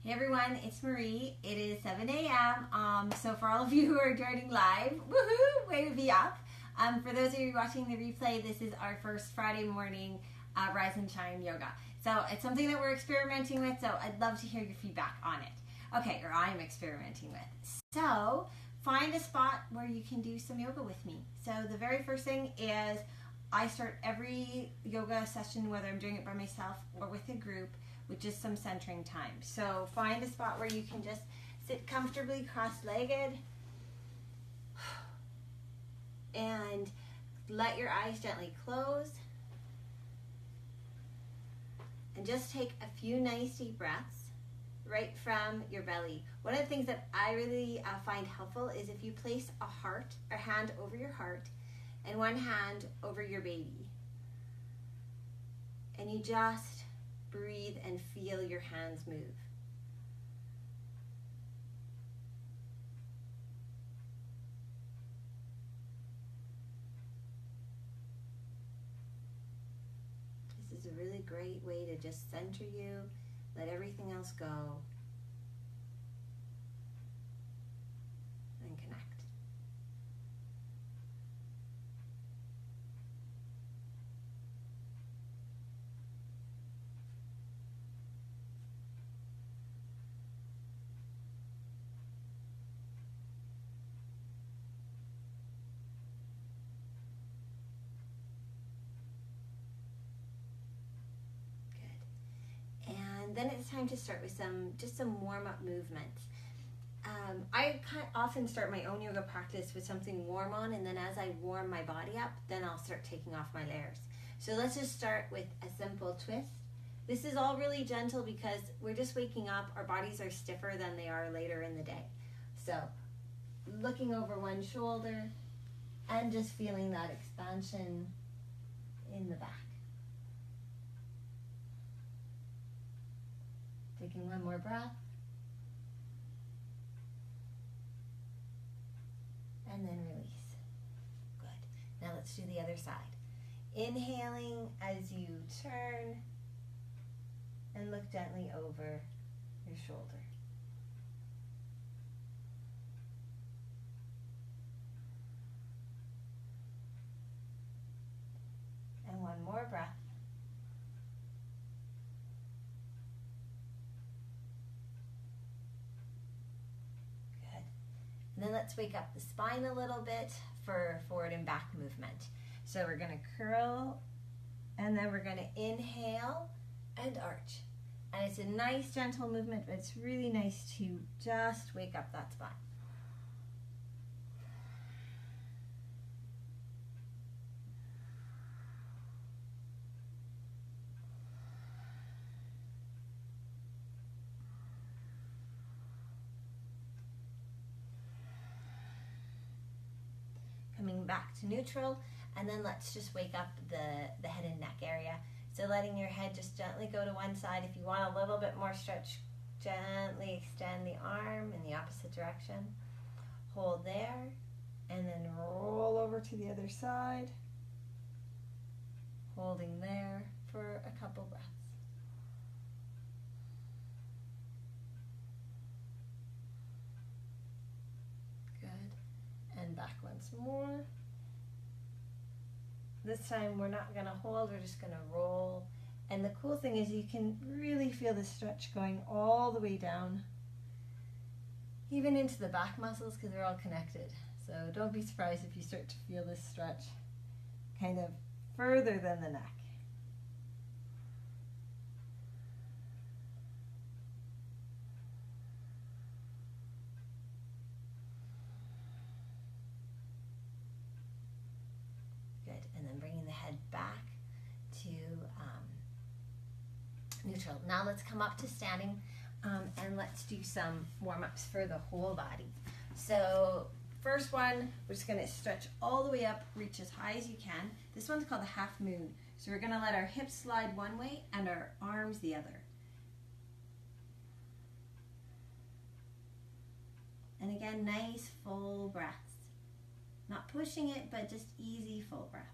Hey everyone, it's Marie. It is 7 a.m. So for all of you who are joining live, woohoo, way to be up. For those of you watching the replay, this is our first Friday morning Rise and Shine yoga. So it's something that we're experimenting with, so I'd love to hear your feedback on it. Okay, or I'm experimenting with. So find a spot where you can do some yoga with me. So the very first thing is I start every yoga session, whether I'm doing it by myself or with a group, with just some centering time. So find a spot where you can just sit comfortably cross-legged and let your eyes gently close and just take a few nice deep breaths right from your belly. One of the things that I really find helpful is if you place a hand over your heart and one hand over your baby, and you just breathe and feel your hands move. This is a really great way to just center you, let everything else go, and connect. And then it's time to start with some warm-up movements. I often start my own yoga practice with something warm on, and then as I warm my body up, then I'll start taking off my layers. So let's just start with a simple twist. This is all really gentle because we're just waking up. Our bodies are stiffer than they are later in the day. So looking over one shoulder and just feeling that expansion in the back. Taking one more breath. And then release. Good. Now let's do the other side. Inhaling as you turn and look gently over your shoulder. And one more breath. And then let's wake up the spine a little bit for forward and back movement. So we're going to curl, and then we're going to inhale and arch. And it's a nice gentle movement, but it's really nice to just wake up that spine. Coming back to neutral, and then let's just wake up the head and neck area. So letting your head just gently go to one side. If you want a little bit more stretch, gently extend the arm in the opposite direction. Hold there, and then roll over to the other side. Holding there for a couple breaths. And back once more. This time we're not going to hold, we're just going to roll. And the cool thing is you can really feel the stretch going all the way down, even into the back muscles, because they're all connected. So don't be surprised if you start to feel this stretch kind of further than the neck. And then bringing the head back to neutral. Now let's come up to standing and let's do some warm-ups for the whole body. So first one, we're just going to stretch all the way up, reach as high as you can. This one's called the half moon. So we're going to let our hips slide one way and our arms the other. And again, nice full breaths. Not pushing it, but just easy full breaths.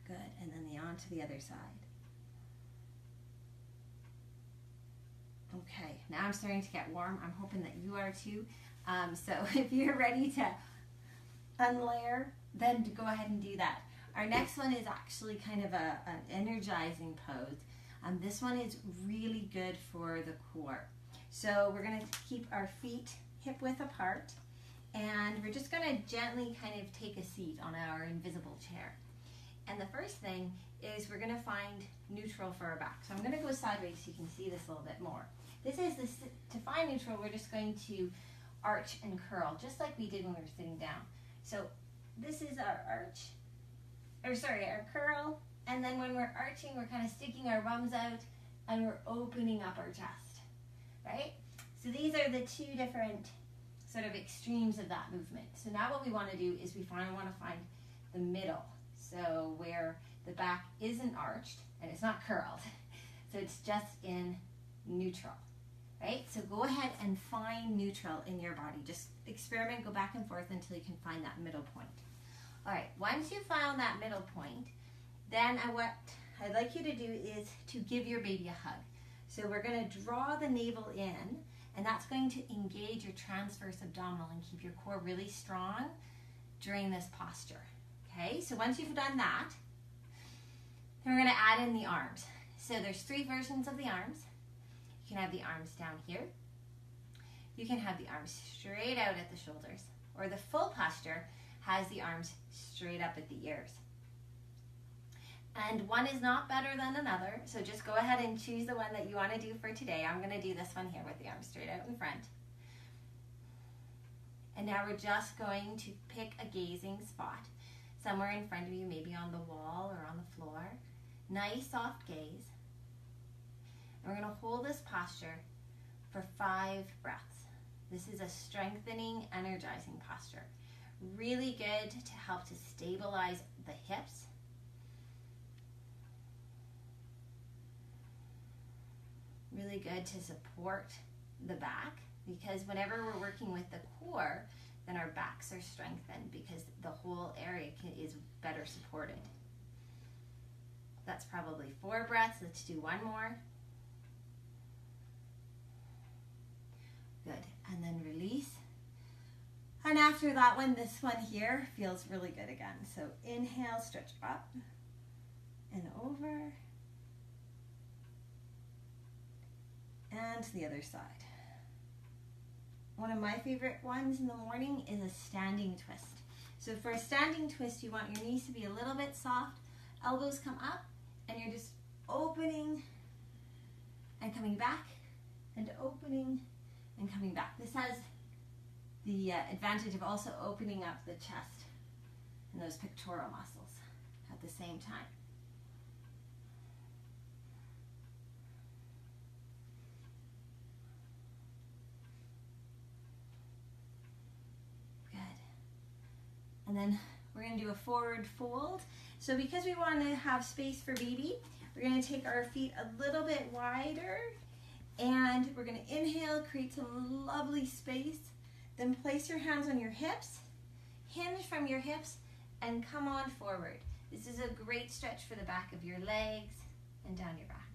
Good, and then on to the other side. Okay, now I'm starting to get warm. I'm hoping that you are too. So if you're ready to unlayer, then go ahead and do that. Our next one is actually kind of an energizing pose. This one is really good for the core. So we're going to keep our feet hip width apart, and we're just going to gently kind of take a seat on our invisible chair. And the first thing is we're going to find neutral for our back. So I'm going to go sideways so you can see this a little bit more. To find neutral, we're just going to arch and curl, just like we did when we were sitting down. So this is our our curl, and then when we're arching, we're kind of sticking our bums out and we're opening up our chest, right? So these are the two different sort of extremes of that movement. So now what we want to do is we want to find the middle. So where the back isn't arched and it's not curled. So it's just in neutral, right? So go ahead and find neutral in your body. Just experiment, go back and forth until you can find that middle point. All right, once you found that middle point, then what I'd like you to do is to give your baby a hug. So we're going to draw the navel in, and that's going to engage your transverse abdominal and keep your core really strong during this posture. Okay, so once you've done that, then we're going to add in the arms. So there's 3 versions of the arms. You can have the arms down here. You can have the arms straight out at the shoulders, or the full posture has the arms straight up at the ears. And one is not better than another, so just go ahead and choose the one that you want to do for today. I'm going to do this one here with the arms straight out in front. And now we're just going to pick a gazing spot, somewhere in front of you, maybe on the wall or on the floor. Nice soft gaze. And we're going to hold this posture for 5 breaths. This is a strengthening, energizing posture. Really good to help to stabilize the hips. Really good to support the back, because whenever we're working with the core, then our backs are strengthened because the whole area is better supported. That's probably 4 breaths. Let's do one more. Good. And then release. And after that one, this one here feels really good again. So inhale, stretch up and over. And to the other side. One of my favorite ones in the morning is a standing twist. So for a standing twist, you want your knees to be a little bit soft, elbows come up, and you're just opening and coming back, and opening and coming back. This has the advantage of also opening up the chest and those pectoral muscles at the same time. Good. And then we're going to do a forward fold. So because we want to have space for baby, we're going to take our feet a little bit wider, and we're going to inhale, create some lovely space. Then place your hands on your hips, hinge from your hips, and come on forward. This is a great stretch for the back of your legs and down your back.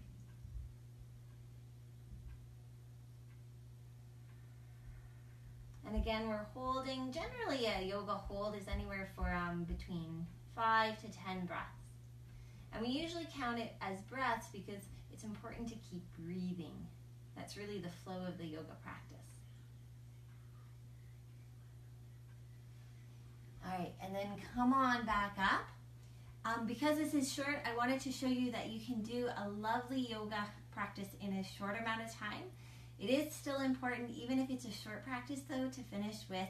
And again, we're holding, generally a yoga hold is anywhere for between 5 to 10 breaths. And we usually count it as breaths because it's important to keep breathing. That's really the flow of the yoga practice. All right, and then come on back up. Because this is short, I wanted to show you that you can do a lovely yoga practice in a short amount of time. It is still important, even if it's a short practice though, to finish with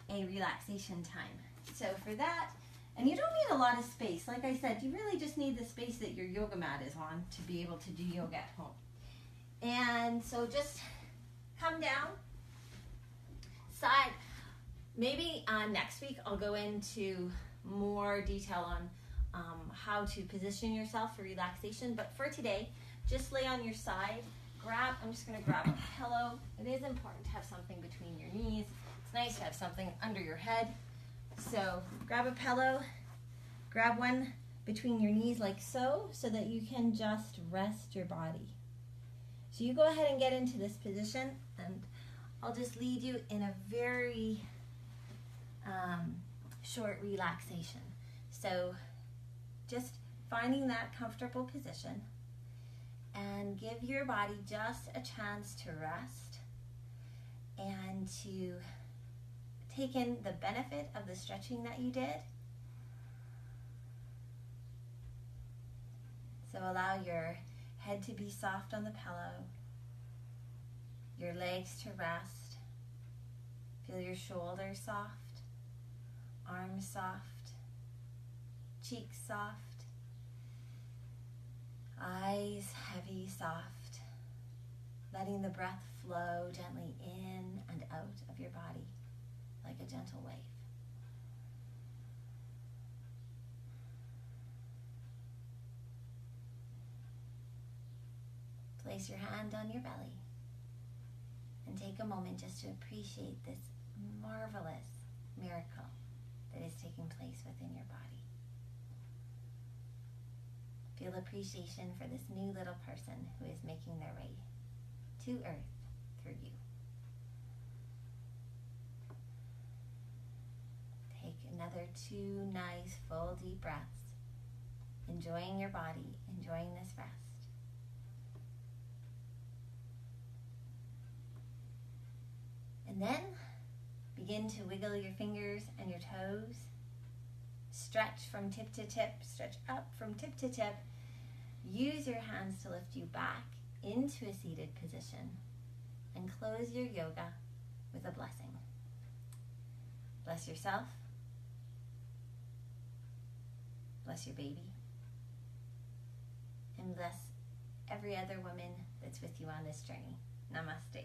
a relaxation time. So for that, and you don't need a lot of space. Like I said, you really just need the space that your yoga mat is on to be able to do yoga at home. And so just come down, side. Maybe next week I'll go into more detail on how to position yourself for relaxation. But for today, just lay on your side. I'm just going to grab a pillow. It is important to have something between your knees. It's nice to have something under your head. So grab a pillow, grab one between your knees like so that you can just rest your body. So you go ahead and get into this position, and I'll just lead you in a very short relaxation. So just finding that comfortable position, and give your body just a chance to rest and to take in the benefit of the stretching that you did. So allow your head to be soft on the pillow, your legs to rest. Feel your shoulders soft, arms soft, cheeks soft, eyes heavy, soft, letting the breath flow gently in and out of your body like a gentle wave. Place your hand on your belly and take a moment just to appreciate this marvelous miracle that is taking place within your body. Feel appreciation for this new little person who is making their way to earth through you. Take another 2 nice full deep breaths, enjoying your body, enjoying this rest. And then begin to wiggle your fingers and your toes. Stretch from tip to tip, stretch up from tip to tip. Use your hands to lift you back into a seated position, and close your yoga with a blessing. Bless yourself. Bless your baby. And bless every other woman that's with you on this journey. Namaste.